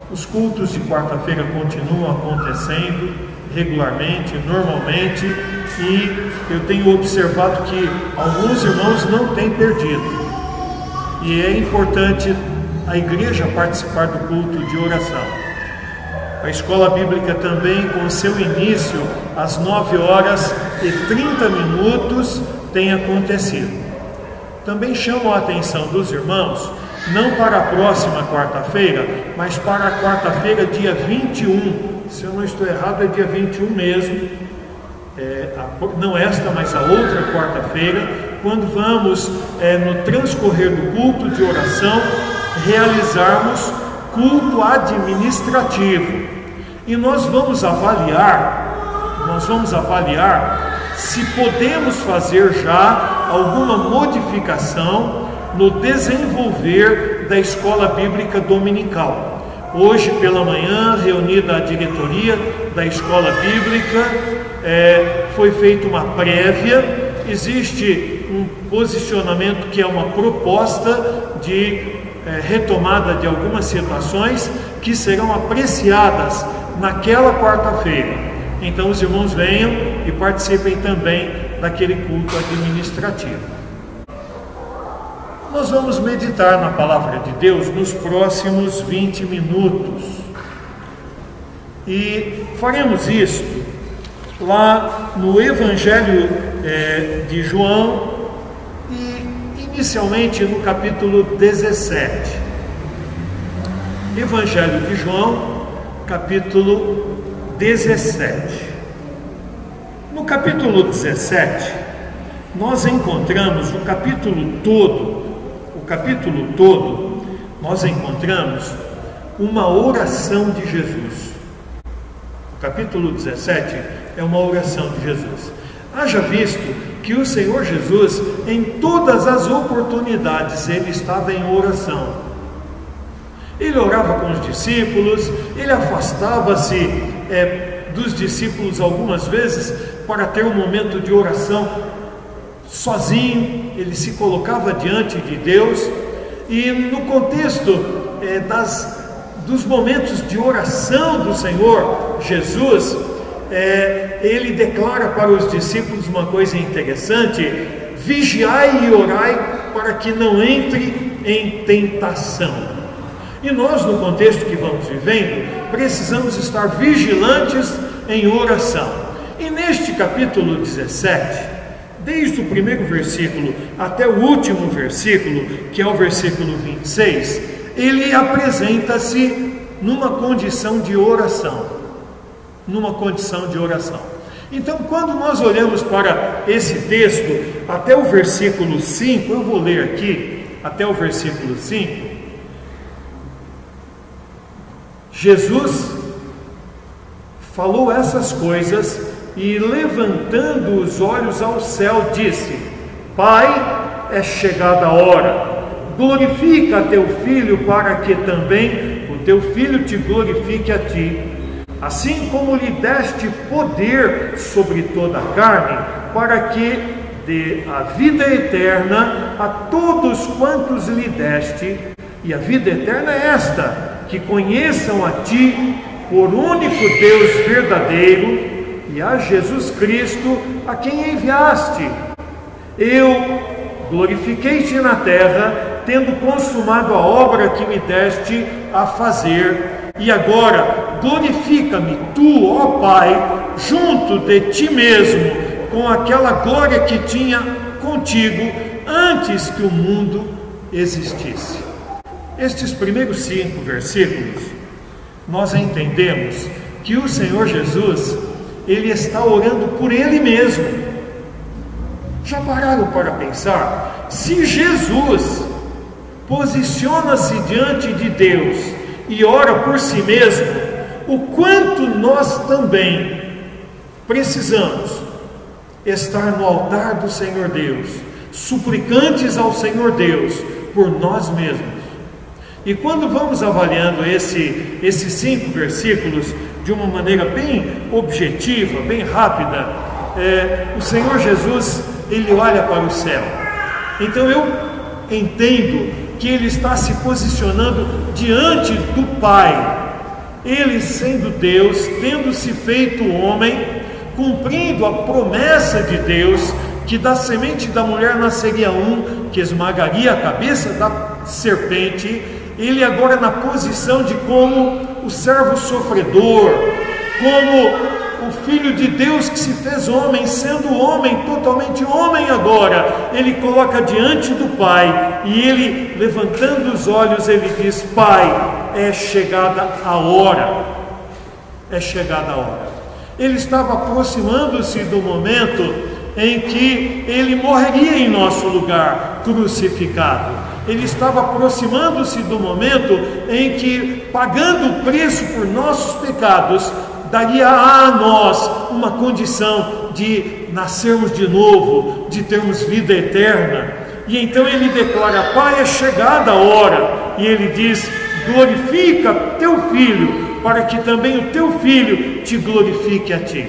Os cultos de quarta-feira continuam acontecendo regularmente, normalmente, e eu tenho observado que alguns irmãos não têm perdido. E é importante a igreja participar do culto de oração. A escola bíblica também, com seu início às 9h30, tem acontecido. Também chamo a atenção dos irmãos, não para a próxima quarta-feira, mas para a quarta-feira, dia 21. Se eu não estou errado, é dia 21 mesmo. Não esta, mas a outra quarta-feira, quando vamos, no transcorrer do culto de oração, realizarmos culto administrativo. E nós vamos avaliar se podemos fazer já alguma modificação no desenvolver da escola bíblica dominical. Hoje pela manhã, reunida a diretoria da escola bíblica, foi feita uma prévia. Existe um posicionamento que é uma proposta de retomada de algumas situações que serão apreciadas naquela quarta-feira. Então os irmãos venham e participem também daquele culto administrativo. Nós vamos meditar na palavra de Deus nos próximos 20 minutos. E faremos isso lá no Evangelho de João, e inicialmente no capítulo 17. Evangelho de João, capítulo 17. No capítulo 17, nós encontramos o capítulo todo, nós encontramos uma oração de Jesus. O capítulo 17 é uma oração de Jesus. Haja visto que o Senhor Jesus, em todas as oportunidades, ele estava em oração. Ele orava com os discípulos, ele afastava-se dos discípulos algumas vezes para ter um momento de oração sozinho. Ele se colocava diante de Deus, e no contexto dos momentos de oração do Senhor Jesus, ele declara para os discípulos uma coisa interessante: vigiai e orai para que não entre em tentação. E nós, no contexto que vamos vivendo, precisamos estar vigilantes em oração. E neste capítulo 17, desde o primeiro versículo até o último versículo, que é o versículo 26, ele apresenta-se numa condição de oração. Então, quando nós olhamos para esse texto, até o versículo 5, eu vou ler aqui, até o versículo 5, Jesus falou essas coisas e, levantando os olhos ao céu, disse: Pai, é chegada a hora, glorifica teu Filho, para que também o teu Filho te glorifique a ti, assim como lhe deste poder sobre toda a carne, para que dê a vida eterna a todos quantos lhe deste. E a vida eterna é esta: que conheçam a ti, por único Deus verdadeiro, e a Jesus Cristo, a quem enviaste. Eu glorifiquei-te na terra, tendo consumado a obra que me deste a fazer. E agora glorifica-me tu, ó Pai, junto de ti mesmo, com aquela glória que tinha contigo antes que o mundo existisse. Estes primeiros 5 versículos, nós entendemos que o Senhor Jesus, ele está orando por ele mesmo. Já pararam para pensar? Se Jesus posiciona-se diante de Deus e ora por si mesmo, o quanto nós também precisamos estar no altar do Senhor Deus, suplicantes ao Senhor Deus por nós mesmos. E quando vamos avaliando esses 5 versículos de uma maneira bem objetiva, bem rápida, o Senhor Jesus, ele olha para o céu. Então eu entendo que ele está se posicionando diante do Pai, Ele, sendo Deus, tendo se feito homem, cumprindo a promessa de Deus, que da semente da mulher nasceria um que esmagaria a cabeça da serpente, ele agora na posição de como o servo sofredor, como o Filho de Deus que se fez homem, sendo homem, totalmente homem agora, ele coloca diante do Pai, e ele, levantando os olhos, ele diz: Pai, é chegada a hora, é chegada a hora. Ele estava aproximando-se do momento em que ele morreria em nosso lugar, crucificado. Ele estava aproximando-se do momento em que, pagando o preço por nossos pecados, daria a nós uma condição de nascermos de novo, de termos vida eterna. E então ele declara: Pai, é chegada a hora. E ele diz: glorifica teu Filho, para que também o teu Filho te glorifique a ti.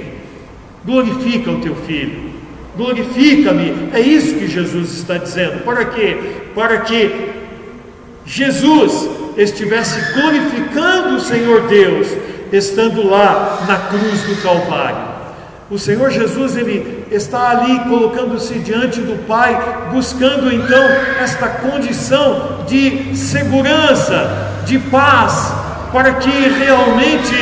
Glorifica o teu Filho, glorifica-me. É isso que Jesus está dizendo. Para quê? Para que Jesus estivesse glorificando o Senhor Deus, estando lá na cruz do Calvário. O Senhor Jesus, ele está ali colocando-se diante do Pai, buscando então esta condição de segurança, de paz, para que realmente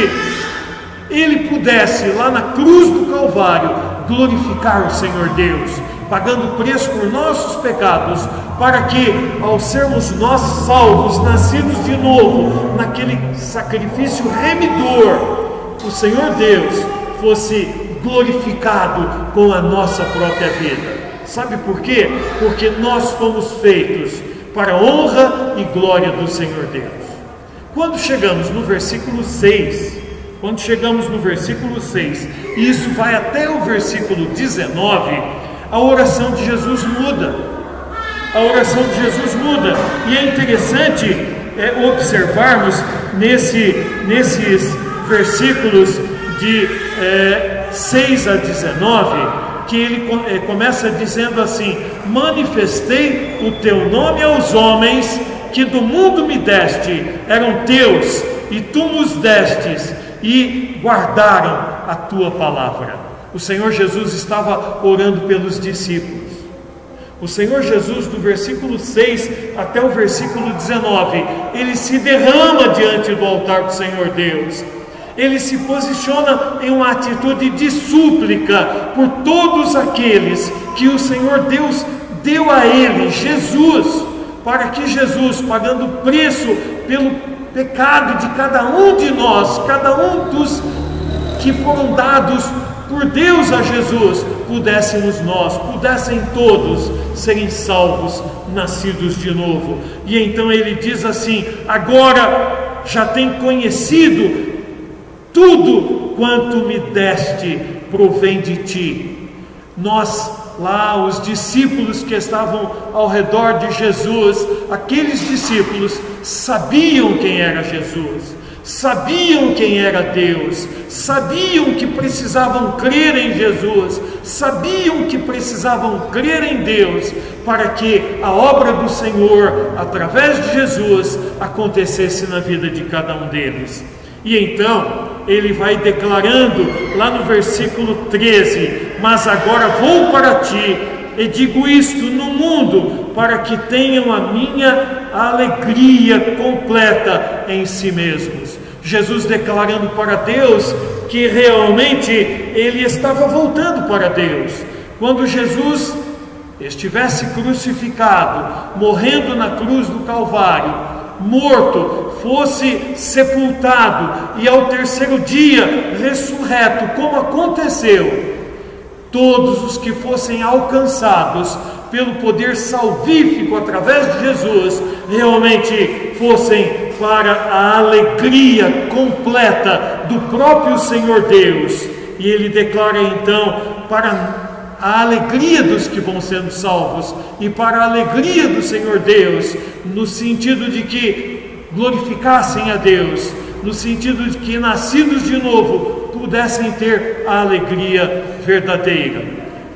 ele pudesse, lá na cruz do Calvário, glorificar o Senhor Deus, pagando o preço por nossos pecados, para que, ao sermos nós salvos, nascidos de novo, naquele sacrifício remidor, o Senhor Deus fosse glorificado com a nossa própria vida. Sabe por quê? Porque nós fomos feitos para a honra e glória do Senhor Deus. Quando chegamos no versículo 6, e isso vai até o versículo 19, a oração de Jesus muda. A oração de Jesus muda. E é interessante observarmos nesses versículos de 6 a 19, que ele começa dizendo assim: manifestei o teu nome aos homens que do mundo me deste, eram teus, e tu nos destes, e guardaram a tua palavra. O Senhor Jesus estava orando pelos discípulos. O Senhor Jesus, do versículo 6 até o versículo 19, ele se derrama diante do altar do Senhor Deus. Ele se posiciona em uma atitude de súplica por todos aqueles que o Senhor Deus deu a ele, Jesus, para que Jesus, pagando o preço pelo pecado de cada um de nós, cada um dos que foram dados por Deus a Jesus, pudessem todos serem salvos, nascidos de novo. E então ele diz assim: agora já tem conhecido tudo quanto me deste, provém de ti. Nós lá, os discípulos que estavam ao redor de Jesus, aqueles discípulos sabiam quem era Jesus, sabiam quem era Deus, sabiam que precisavam crer em Jesus, sabiam que precisavam crer em Deus, para que a obra do Senhor, através de Jesus, acontecesse na vida de cada um deles. E então ele vai declarando lá no versículo 13: mas agora vou para ti e digo isto no mundo, para que tenham a minha alegria completa em si mesmos. Jesus declarando para Deus que realmente ele estava voltando para Deus. Quando Jesus estivesse crucificado, morrendo na cruz do Calvário, morto, fosse sepultado e ao terceiro dia ressurreto, como aconteceu, todos os que fossem alcançados pelo poder salvífico através de Jesus, realmente fossem para a alegria completa do próprio Senhor Deus. E ele declara então para a alegria dos que vão sendo salvos e para a alegria do Senhor Deus, no sentido de que glorificassem a Deus, no sentido de que nascidos de novo pudessem ter a alegria verdadeira.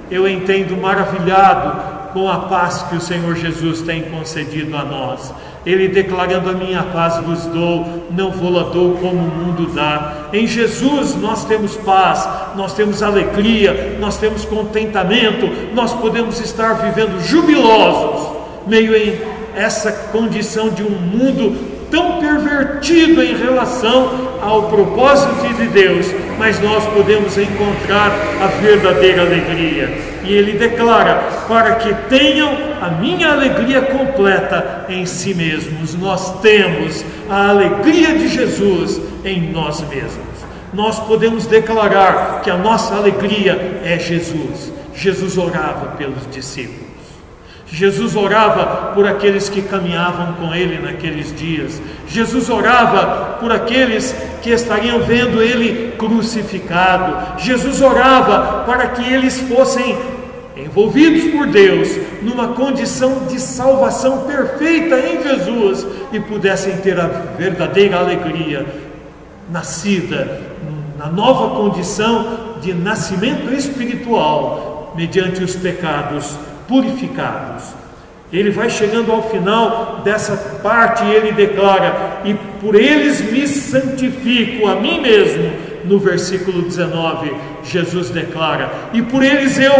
Eu entendo maravilhado com a paz que o Senhor Jesus tem concedido a nós. Ele declarando: a minha paz vos dou, não vou-la dou como o mundo dá. Em Jesus nós temos paz, nós temos alegria, nós temos contentamento, nós podemos estar vivendo jubilosos, meio em essa condição de um mundo tão pervertido em relação ao propósito de Deus, mas nós podemos encontrar a verdadeira alegria. E ele declara: para que tenham a minha alegria completa em si mesmos. Nós temos a alegria de Jesus em nós mesmos. Nós podemos declarar que a nossa alegria é Jesus. Jesus orava pelos discípulos. Jesus orava por aqueles que caminhavam com Ele naqueles dias. Jesus orava por aqueles que estariam vendo Ele crucificado. Jesus orava para que eles fossem envolvidos por Deus numa condição de salvação perfeita em Jesus e pudessem ter a verdadeira alegria nascida na nova condição de nascimento espiritual mediante os pecados purificados. Ele vai chegando ao final dessa parte e ele declara: e por eles me santifico a mim mesmo. No versículo 19, Jesus declara: e por eles eu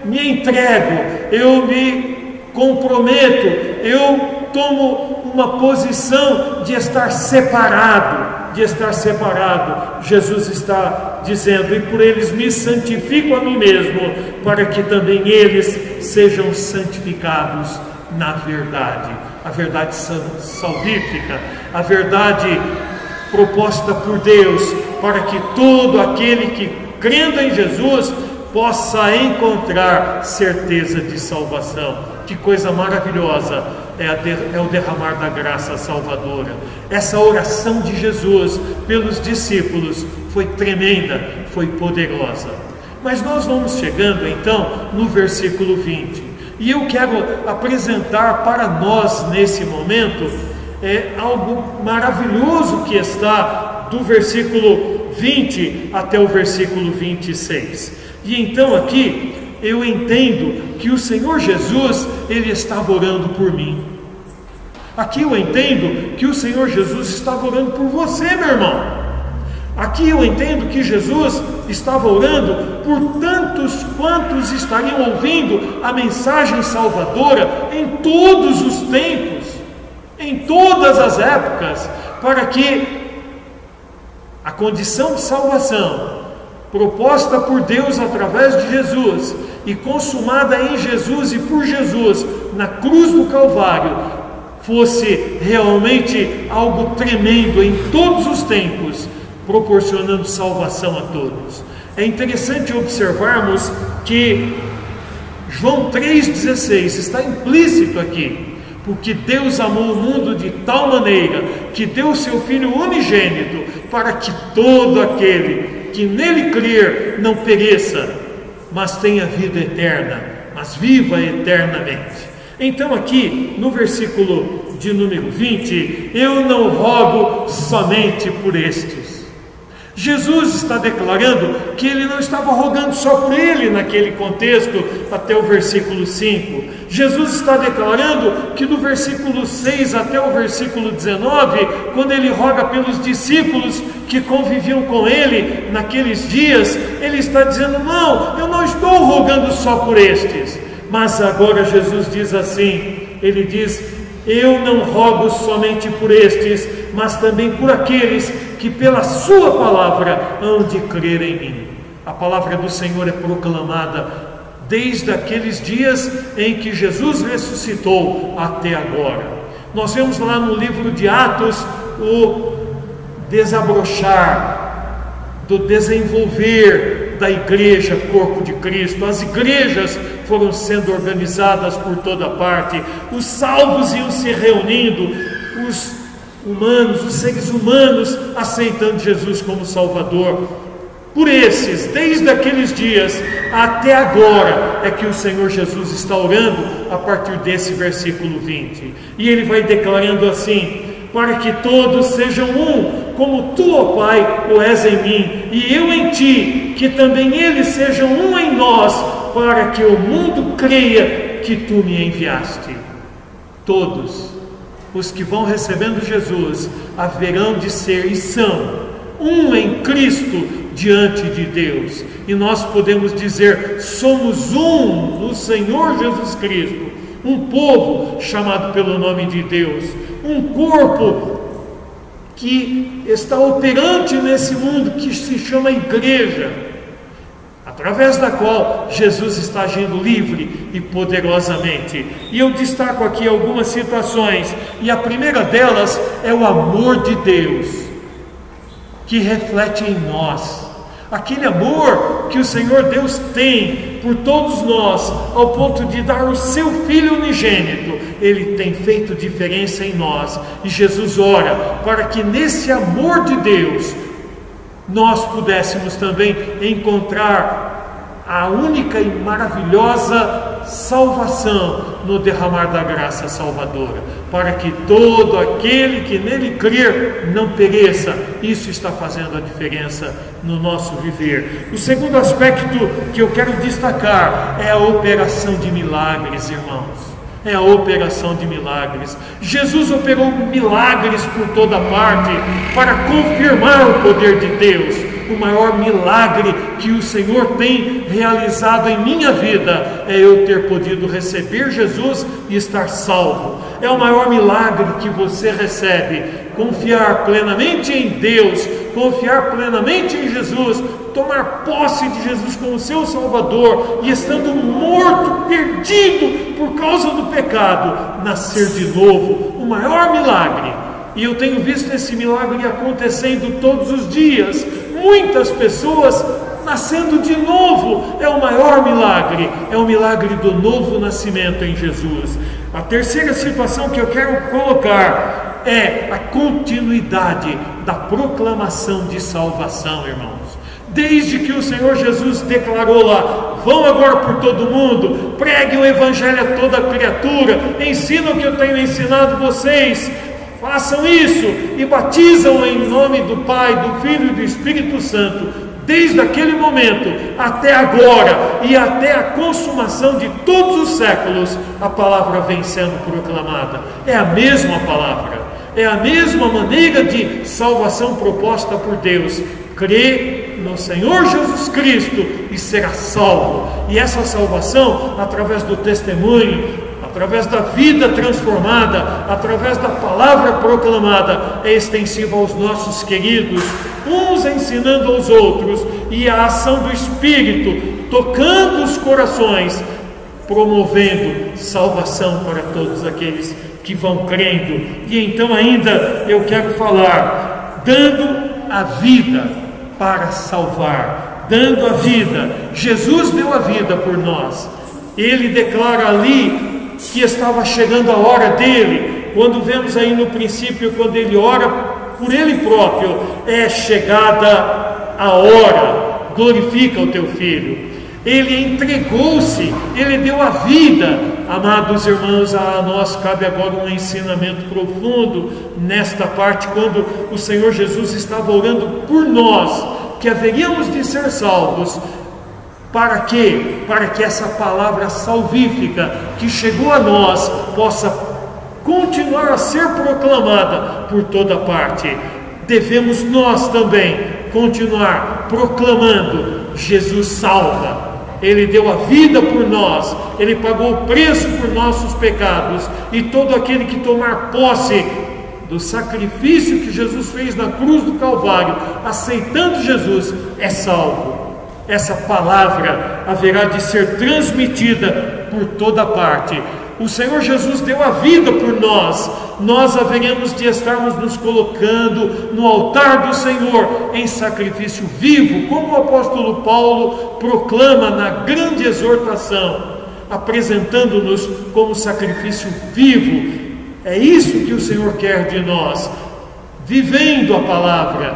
me entrego, eu me comprometo, eu tomo uma posição de estar separado. Jesus está dizendo: e por eles me santifico a mim mesmo, para que também eles sejam santificados na verdade. A verdade salvífica, a verdade proposta por Deus, para que todo aquele que crendo em Jesus possa encontrar certeza de salvação. Que coisa maravilhosa é o derramar da graça salvadora. Essa oração de Jesus pelos discípulos foi tremenda, foi poderosa. Mas nós vamos chegando então no versículo 20, e eu quero apresentar para nós nesse momento algo maravilhoso que está do versículo 20 até o versículo 26. E então aqui eu entendo que o Senhor Jesus, Ele estava orando por mim. Aqui eu entendo que o Senhor Jesus estava orando por você, meu irmão. Aqui eu entendo que Jesus estava orando por tantos quantos estariam ouvindo a mensagem salvadora em todos os tempos, em todas as épocas, para que a condição de salvação proposta por Deus através de Jesus e consumada em Jesus e por Jesus na cruz do Calvário fosse realmente algo tremendo em todos os tempos, proporcionando salvação a todos. É interessante observarmos que João 3,16 está implícito aqui, porque Deus amou o mundo de tal maneira que deu o seu Filho unigênito, para que todo aquele que nele crer não pereça, mas tenha vida eterna, mas viva eternamente. Então aqui no versículo de número 20, eu não rogo somente por estes. Jesus está declarando que ele não estava rogando só por ele naquele contexto até o versículo 5. Jesus está declarando que do versículo 6 até o versículo 19, quando ele roga pelos discípulos que conviviam com ele naqueles dias, ele está dizendo: não, eu não estou rogando só por estes. Mas agora Jesus diz assim, ele diz: eu não rogo somente por estes, mas também por aqueles que pela sua palavra hão de crer em mim. A palavra do Senhor é proclamada desde aqueles dias em que Jesus ressuscitou até agora. Nós vemos lá no livro de Atos o desabrochar do desenvolver da igreja, corpo de Cristo. As igrejas foram sendo organizadas por toda parte, os salvos iam se reunindo, os seres humanos aceitando Jesus como Salvador. Por esses, desde aqueles dias até agora, é que o Senhor Jesus está orando a partir desse versículo 20. E ele vai declarando assim: para que todos sejam um, como tu, ó Pai, o és em mim, e eu em ti, que também eles sejam um em nós, para que o mundo creia que tu me enviaste. Todos os que vão recebendo Jesus, haverão de ser e são um em Cristo diante de Deus. E nós podemos dizer: somos um no Senhor Jesus Cristo, um povo chamado pelo nome de Deus, um corpo que está operante nesse mundo, que se chama igreja, através da qual Jesus está agindo livre e poderosamente. E eu destaco aqui algumas situações, e a primeira delas é o amor de Deus, que reflete em nós, aquele amor que o Senhor Deus tem por todos nós, ao ponto de dar o seu Filho unigênito. Ele tem feito diferença em nós, e Jesus ora para que nesse amor de Deus nós pudéssemos também encontrar a única e maravilhosa salvação no derramar da graça salvadora, para que todo aquele que nele crer não pereça. Isso está fazendo a diferença no nosso viver. O segundo aspecto que eu quero destacar é a operação de milagres, irmãos. É a operação de milagres. Jesus operou milagres por toda parte para confirmar o poder de Deus. O maior milagre que o Senhor tem realizado em minha vida é eu ter podido receber Jesus e estar salvo. É o maior milagre que você recebe: confiar plenamente em Deus, confiar plenamente em Jesus, tomar posse de Jesus como seu Salvador, e estando morto, perdido por causa do pecado, nascer de novo. O maior milagre. E eu tenho visto esse milagre acontecendo todos os dias. Muitas pessoas nascendo de novo. É o maior milagre. É o milagre do novo nascimento em Jesus. A terceira situação que eu quero colocar é a continuidade da proclamação de salvação, irmãos. Desde que o Senhor Jesus declarou lá: vão agora por todo mundo, preguem o Evangelho a toda criatura, ensinam o que eu tenho ensinado vocês, façam isso, e batizam em nome do Pai, do Filho e do Espírito Santo. Desde aquele momento até agora e até a consumação de todos os séculos, a palavra vem sendo proclamada. É a mesma palavra, é a mesma maneira de salvação proposta por Deus. Crê no Senhor Jesus Cristo e será salvo. E essa salvação, através do testemunho, através da vida transformada, através da palavra proclamada, é extensiva aos nossos queridos, uns ensinando aos outros, e a ação do Espírito tocando os corações, promovendo salvação para todos aqueles que vão crendo. E então ainda eu quero falar, dando a vida para salvar, dando a vida. Jesus deu a vida por nós. Ele declara ali que estava chegando a hora dele. Quando vemos aí no princípio, quando ele ora por ele próprio, é chegada a hora, glorifica o teu filho. Ele entregou-se, ele deu a vida. Amados irmãos, a nós cabe agora um ensinamento profundo nesta parte, quando o Senhor Jesus estava orando por nós, que haveríamos de ser salvos. Para quê? Para que essa palavra salvífica que chegou a nós possa continuar a ser proclamada por toda parte. Devemos nós também continuar proclamando: Jesus salva. Ele deu a vida por nós, Ele pagou o preço por nossos pecados, e todo aquele que tomar posse do sacrifício que Jesus fez na cruz do Calvário, aceitando Jesus, é salvo. Essa palavra haverá de ser transmitida por toda parte. O Senhor Jesus deu a vida por nós. Nós haveremos de estarmos nos colocando no altar do Senhor em sacrifício vivo, como o apóstolo Paulo proclama na grande exortação, apresentando-nos como sacrifício vivo. É isso que o Senhor quer de nós, vivendo a palavra,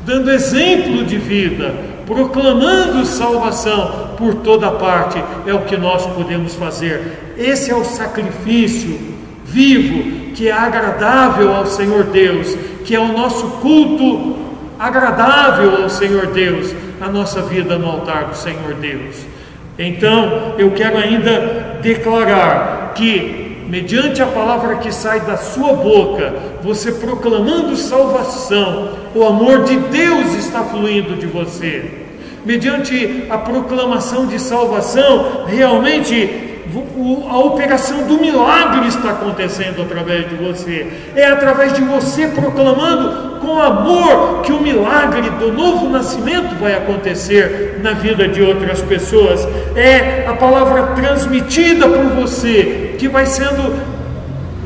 dando exemplo de vida, proclamando salvação por toda parte. É o que nós podemos fazer. Esse é o sacrifício vivo, que é agradável ao Senhor Deus, que é o nosso culto agradável ao Senhor Deus, a nossa vida no altar do Senhor Deus. Então, eu quero ainda declarar que mediante a palavra que sai da sua boca, você proclamando salvação, o amor de Deus está fluindo de você. Mediante a proclamação de salvação, realmente a operação do milagre está acontecendo através de você. É através de você proclamando com amor que o milagre do novo nascimento vai acontecer na vida de outras pessoas. É a palavra transmitida por você que vai sendo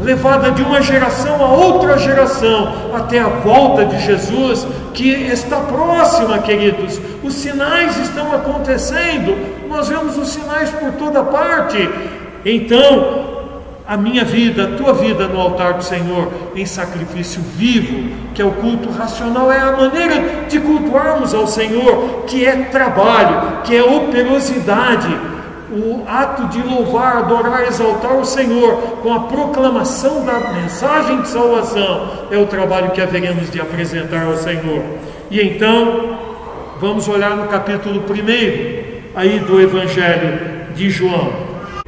levada de uma geração a outra geração, até a volta de Jesus, que está próxima, queridos. Os sinais estão acontecendo, nós vemos os sinais por toda parte. Então, a minha vida, a tua vida no altar do Senhor, em sacrifício vivo, que é o culto racional, é a maneira de cultuarmos ao Senhor, que é trabalho, que é operosidade. O ato de louvar, adorar, exaltar o Senhor com a proclamação da mensagem de salvação é o trabalho que haveremos de apresentar ao Senhor. E então, vamos olhar no capítulo 1 aí do Evangelho de João.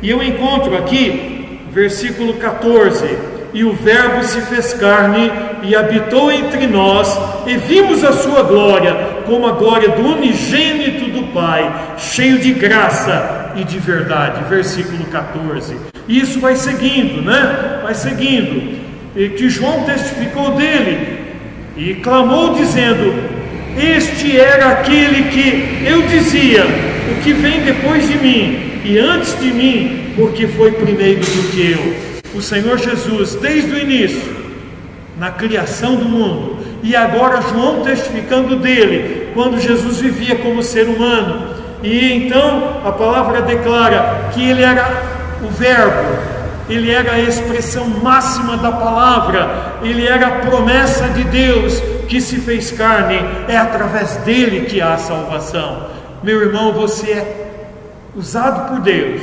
E eu encontro aqui, versículo 14: e o Verbo se fez carne e habitou entre nós, e vimos a sua glória, como a glória do unigênito do Pai, cheio de graça e de verdade. Versículo 14. E isso vai seguindo, né? Vai seguindo. E que João testificou dele e clamou dizendo: este era aquele que eu dizia, o que vem depois de mim, e antes de mim, porque foi primeiro do que eu. O Senhor Jesus, desde o início, na criação do mundo, e agora João testificando dele, quando Jesus vivia como ser humano. E então a palavra declara que ele era o Verbo, ele era a expressão máxima da palavra, ele era a promessa de Deus que se fez carne. É através dele que há salvação. Meu irmão, você é usado por Deus.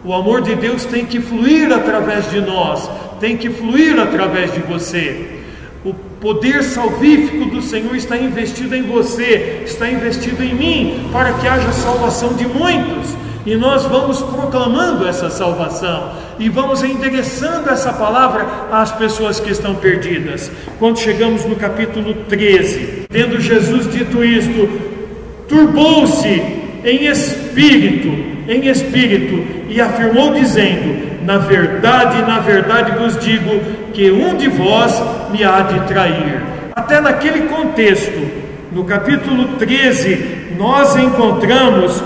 O amor de Deus tem que fluir através de nós, tem que fluir através de você. O poder salvífico do Senhor está investido em você, está investido em mim, para que haja salvação de muitos. E nós vamos proclamando essa salvação e vamos endereçando essa palavra às pessoas que estão perdidas. Quando chegamos no capítulo 13, tendo Jesus dito isto, turbou-se em espírito, e afirmou dizendo: na verdade vos digo que um de vós me há de trair. Até naquele contexto, no capítulo 13, nós encontramos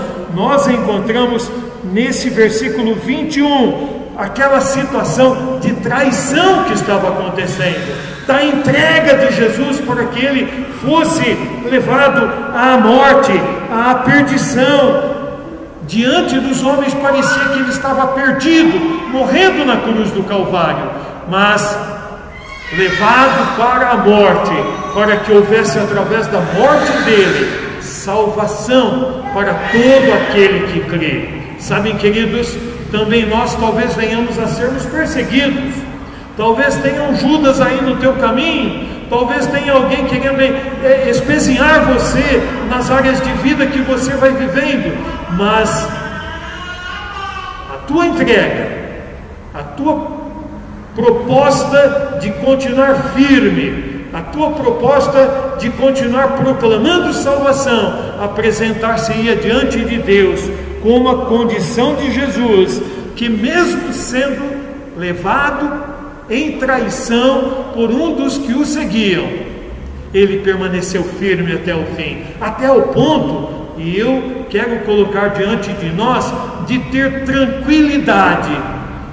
nesse versículo 21, aquela situação de traição que estava acontecendo, da entrega de Jesus para que ele fosse levado à morte, à perdição. Diante dos homens parecia que ele estava perdido, morrendo na cruz do Calvário, mas levado para a morte, para que houvesse através da morte dele salvação para todo aquele que crê. Sabem, queridos, também nós talvez venhamos a sermos perseguidos. Talvez tenha um Judas aí no teu caminho, talvez tenha alguém querendo espezinhar você nas áreas de vida que você vai vivendo, mas a tua entrega, a tua proposta de continuar firme, a tua proposta de continuar proclamando salvação, apresentar-se-ia diante de Deus com uma condição de Jesus, que mesmo sendo levado em traição por um dos que o seguiam, ele permaneceu firme até o fim, até o ponto, e eu quero colocar diante de nós, de ter tranquilidade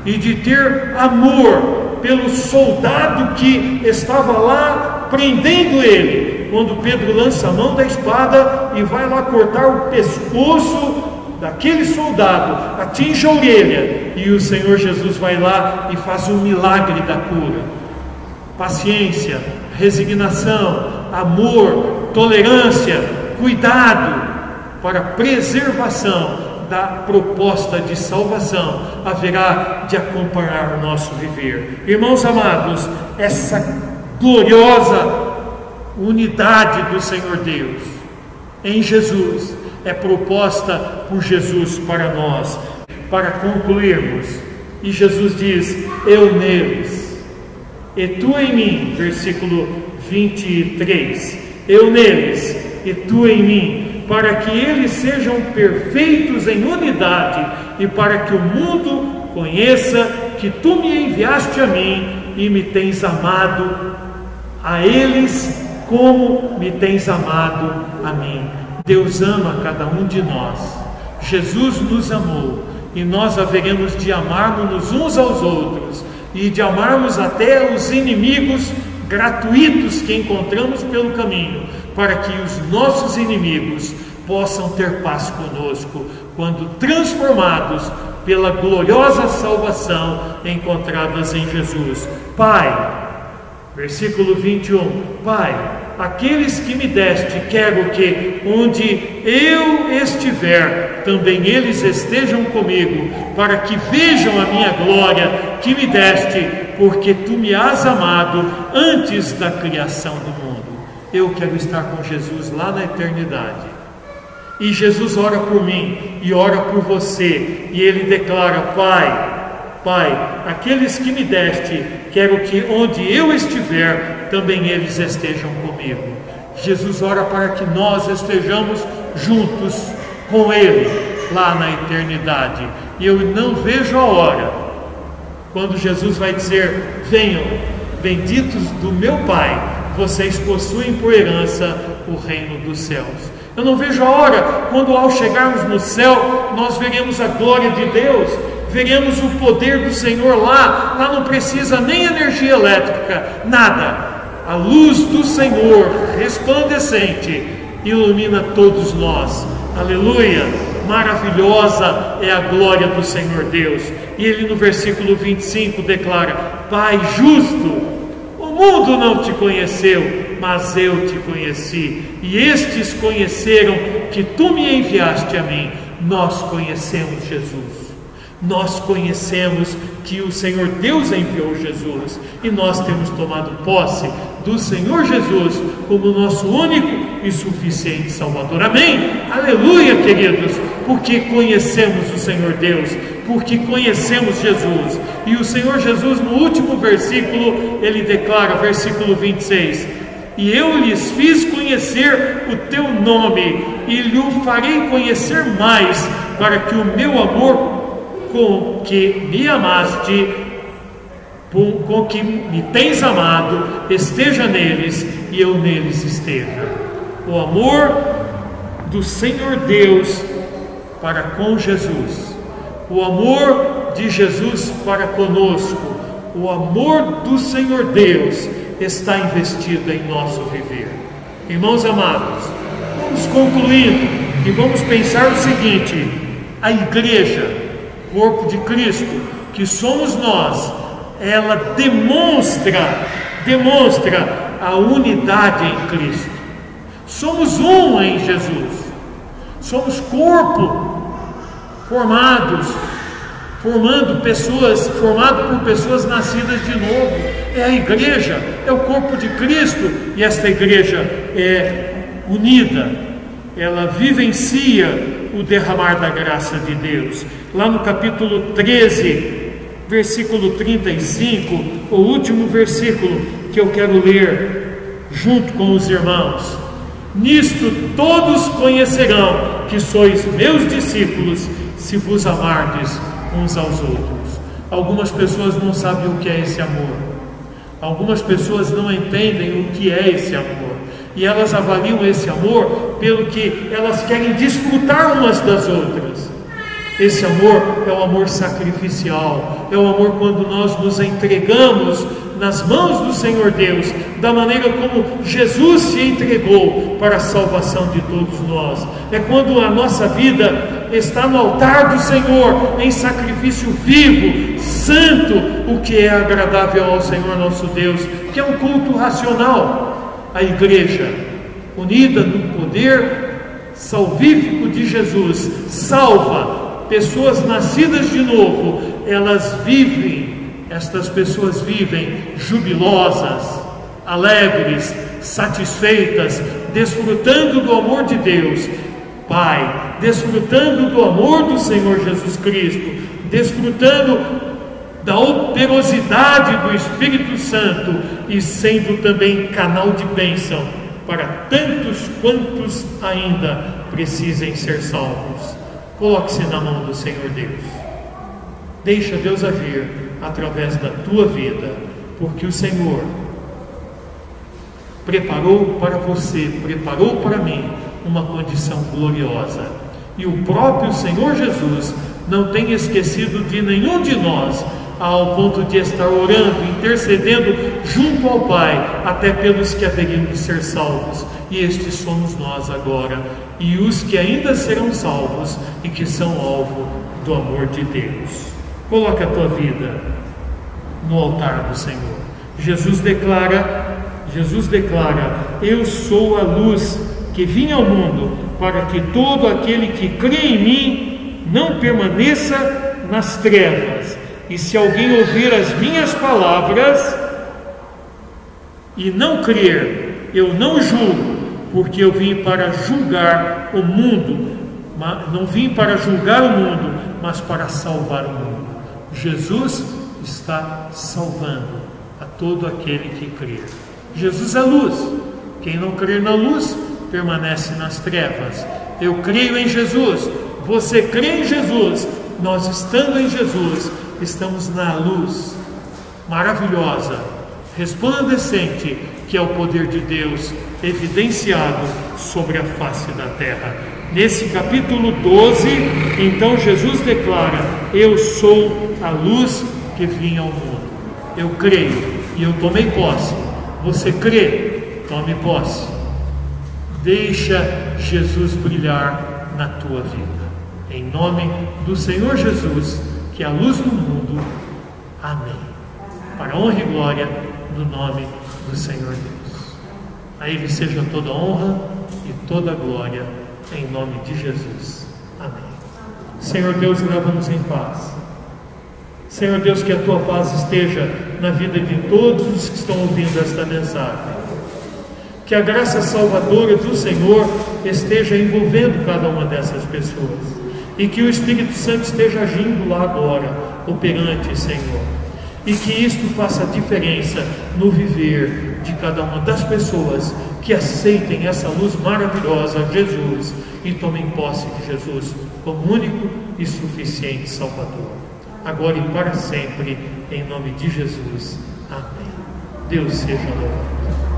e de ter amor pelo soldado que estava lá prendendo ele, quando Pedro lança a mão da espada e vai lá cortar o pescoço daquele soldado, atinge a orelha, e o Senhor Jesus vai lá e faz um milagre da cura. Paciência, resignação, amor, tolerância, cuidado para a preservação da proposta de salvação haverá de acompanhar o nosso viver. Irmãos amados, essa gloriosa unidade do Senhor Deus em Jesus é proposta por Jesus para nós. Para concluirmos, E Jesus diz: eu neles, e tu em mim, versículo 23, eu neles, e tu em mim, para que eles sejam perfeitos em unidade, e para que o mundo conheça que tu me enviaste a mim, e me tens amado a eles, como me tens amado a mim. Deus ama cada um de nós. Jesus nos amou, e nós haveremos de amarmos uns aos outros, e de amarmos até os inimigos gratuitos que encontramos pelo caminho, para que os nossos inimigos possam ter paz conosco, quando transformados pela gloriosa salvação encontradas em Jesus. Pai, versículo 21, Pai, aqueles que me deste, quero que onde eu estiver, também eles estejam comigo, para que vejam a minha glória que me deste, porque tu me has amado antes da criação do mundo. Eu quero estar com Jesus lá na eternidade. E Jesus ora por mim e ora por você, e ele declara: Pai, aqueles que me deste, quero que onde eu estiver, também eles estejam comigo. Jesus ora para que nós estejamos juntos com Ele lá na eternidade. E eu não vejo a hora quando Jesus vai dizer: venham, benditos do meu Pai, vocês possuem por herança o reino dos céus. Eu não vejo a hora quando, ao chegarmos no céu, nós veremos a glória de Deus, veremos o poder do Senhor lá. Lá não precisa nem energia elétrica, nada. A luz do Senhor resplandecente ilumina todos nós. Aleluia! Maravilhosa é a glória do Senhor Deus. E ele no versículo 25 declara: Pai justo, o mundo não te conheceu, mas eu te conheci, e estes conheceram que tu me enviaste a mim. Nós conhecemos Jesus, nós conhecemos que o Senhor Deus enviou Jesus, e nós temos tomado posse do Senhor Jesus como nosso único e suficiente Salvador. Amém? Aleluia, queridos, porque conhecemos o Senhor Deus, porque conhecemos Jesus. E o Senhor Jesus, no último versículo, ele declara, versículo 26: e eu lhes fiz conhecer o teu nome, e lhe farei conhecer mais, para que o meu amor com que me amaste, com que me tens amado, esteja neles, e eu neles esteja. O amor do Senhor Deus para com Jesus, o amor de Jesus para conosco, o amor do Senhor Deus está investido em nosso viver. Irmãos amados, vamos concluindo e vamos pensar o seguinte: a igreja, corpo de Cristo, que somos nós, ela demonstra a unidade em Cristo. Somos um em Jesus, somos corpo formado por pessoas nascidas de novo. É a igreja, é o corpo de Cristo, e esta igreja é unida, ela vivencia o derramar da graça de Deus. Lá no capítulo 13, versículo 35, o último versículo que eu quero ler junto com os irmãos: nisto todos conhecerão que sois meus discípulos, se vos amardes uns aos outros. Algumas pessoas não sabem o que é esse amor. Algumas pessoas não entendem o que é esse amor, e elas avaliam esse amor pelo que elas querem desfrutar umas das outras. Esse amor é o amor sacrificial, é o amor quando nós nos entregamos nas mãos do Senhor Deus, da maneira como Jesus se entregou para a salvação de todos nós. É quando a nossa vida está no altar do Senhor, em sacrifício vivo, santo, o que é agradável ao Senhor nosso Deus, que é um culto racional. A igreja, unida no poder salvífico de Jesus, salva pessoas nascidas de novo. Estas pessoas vivem jubilosas, alegres, satisfeitas, desfrutando do amor de Deus Pai, desfrutando do amor do Senhor Jesus Cristo, desfrutando da operosidade do Espírito Santo e sendo também canal de bênção para tantos quantos ainda precisem ser salvos. Coloque-se na mão do Senhor Deus. Deixa Deus agir através da tua vida, porque o Senhor preparou para você, preparou para mim uma condição gloriosa. E o próprio Senhor Jesus não tem esquecido de nenhum de nós, ao ponto de estar orando, intercedendo junto ao Pai, até pelos que haveriam de ser salvos. E estes somos nós agora, e os que ainda serão salvos e que são alvo do amor de Deus. Coloca a tua vida no altar do Senhor. Jesus declara: eu sou a luz que vim ao mundo, para que todo aquele que crê em mim não permaneça nas trevas. E se alguém ouvir as minhas palavras e não crer, eu não julgo, porque eu vim para julgar o mundo. Não vim para julgar o mundo, mas para salvar o mundo. Jesus está salvando a todo aquele que crer. Jesus é luz. Quem não crer na luz permanece nas trevas. Eu creio em Jesus. Você crê em Jesus. Nós, estando em Jesus, estamos na luz maravilhosa, resplandecente, que é o poder de Deus evidenciado sobre a face da terra. Nesse capítulo 12, então Jesus declara: eu sou a luz que vim ao mundo. Eu creio e eu tomei posse. Você crê? Tome posse. Deixa Jesus brilhar na tua vida. Em nome do Senhor Jesus, que é a luz do mundo. Amém. Para a honra e glória do nome do Senhor Deus. A Ele seja toda a honra e toda a glória, em nome de Jesus. Amém. Senhor Deus, leva-nos em paz. Senhor Deus, que a tua paz esteja na vida de todos os que estão ouvindo esta mensagem. Que a graça salvadora do Senhor esteja envolvendo cada uma dessas pessoas. E que o Espírito Santo esteja agindo lá agora, operante, Senhor. E que isto faça diferença no viver de cada uma das pessoas que aceitem essa luz maravilhosa, Jesus, e tomem posse de Jesus como único e suficiente Salvador. Agora e para sempre, em nome de Jesus. Amém. Deus seja louvado.